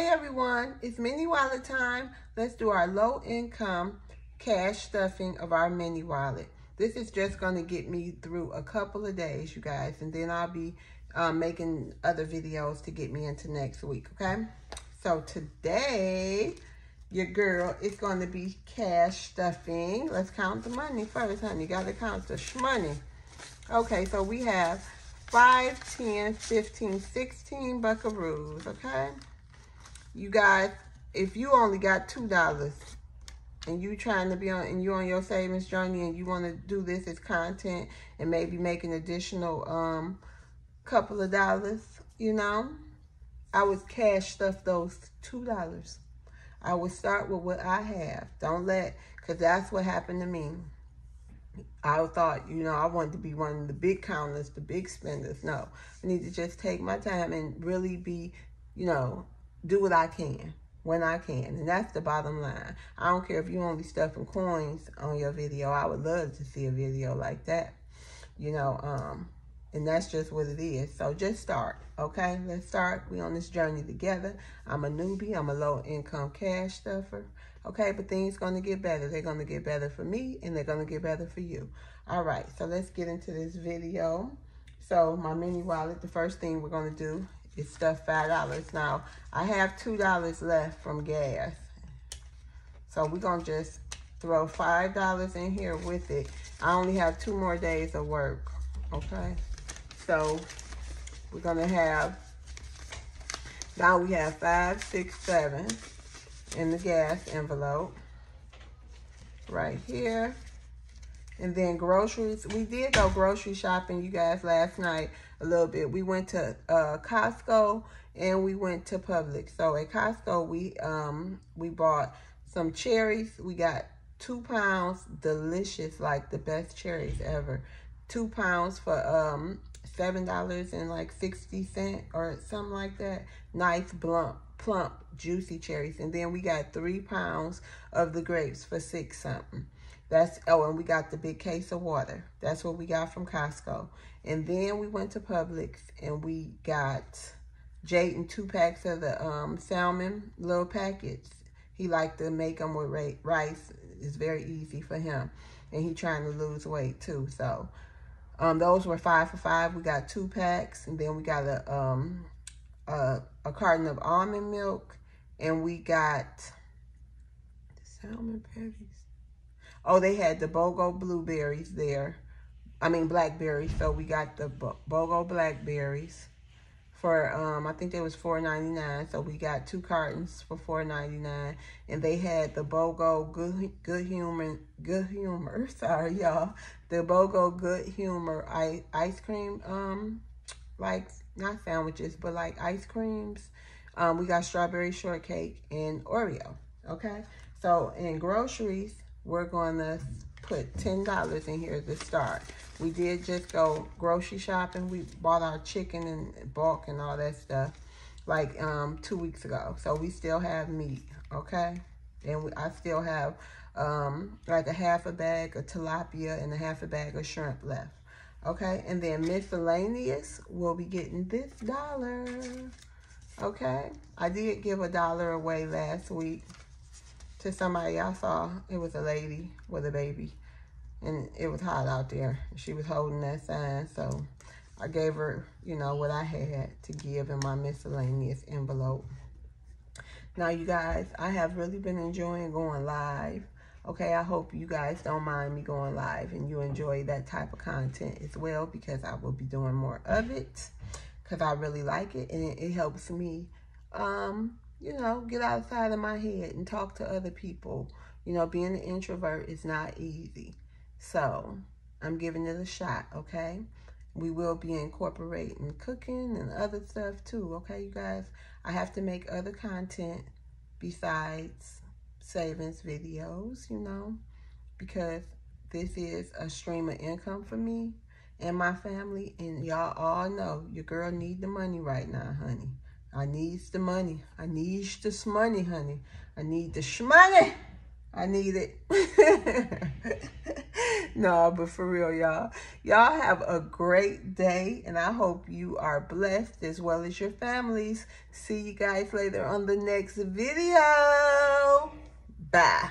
Hey everyone, it's mini wallet time. Let's do our low income cash stuffing of our mini wallet. This is just going to get me through a couple of days, you guys, and then I'll be making other videos to get me into next week, okay? So today, your girl is going to be cash stuffing. Let's count the money first, honey. You got to count the shmoney. Okay, so we have 5, 10, 15, 16 buckaroos, okay? You guys, if you only got $2 and you trying to be on, and you on your savings journey and you want to do this as content and maybe make an additional couple of dollars, you know, I would cash stuff those $2. I would start with what I have. Don't let, because that's what happened to me. I thought, you know, I wanted to be one of the big counters, the big spenders. No, I need to just take my time and really be, you know, do what I can when I can. And that's the bottom line. I don't care if you only stuffing coins on your video. I would love to see a video like that, you know, and that's just what it is. So just start, okay? Let's start. We on this journey together. I'm a newbie. I'm a low-income cash stuffer, okay? But things going to get better. They're going to get better for me, and they're going to get better for you. All right, so let's get into this video. So my mini wallet, the first thing we're going to do is stuff $5. Now, I have $2 left from gas. So we're going to just throw $5 in here with it. I only have 2 more days of work, okay? So we're going to have, now we have 5, 6, 7 in the gas envelope right here. And then groceries. We did go grocery shopping, you guys, last night a little bit. We went to Costco and we went to Publix. So at Costco, we bought some cherries. We got 2 pounds, delicious, like the best cherries ever. 2 pounds for $7.60 or something like that. Nice, plump, juicy cherries. And then we got 3 pounds of the grapes for $6 something. That's, oh, and we got the big case of water. That's what we got from Costco. And then we went to Publix and we got Jayden 2 packs of the salmon little packets. He liked to make them with rice. It's very easy for him. And he trying to lose weight too. So those were 5 for $5. We got 2 packs. And then we got a carton of almond milk. And we got the salmon patties. Oh, they had the BOGO blueberries there. I mean, blackberries. So we got the BOGO blackberries for, I think they was $4.99. So we got 2 cartons for $4.99. And they had the BOGO good humor. Sorry, y'all. The BOGO good humor ice cream, like, not sandwiches, but like ice creams. We got strawberry shortcake and Oreo, okay? So in groceries, we're going to put $10 in here to start. We did just go grocery shopping. We bought our chicken in bulk and all that stuff like 2 weeks ago. So we still have meat, okay? And I still have like a half a bag of tilapia and a half a bag of shrimp left, okay? And then miscellaneous, we'll be getting this $1, okay? I did give $1 away last week to somebody I saw. It was a lady with a baby, and it was hot out there. She was holding that sign, so I gave her, you know, what I had to give in my miscellaneous envelope. Now, you guys, I have really been enjoying going live. Okay, I hope you guys don't mind me going live and you enjoy that type of content as well, because I will be doing more of it because I really like it, and it helps me you know, get outside of my head and talk to other people. You know, being an introvert is not easy. So, I'm giving it a shot, okay? We will be incorporating cooking and other stuff too, okay, you guys? I have to make other content besides savings videos, you know, because this is a stream of income for me and my family. And y'all all know your girl need the money right now, honey. I needs the money. I needs this money, honey. I need the shmoney. I need it. No, but for real, y'all have a great day, and I hope you are blessed as well as your families. See you guys later on the next video. Bye.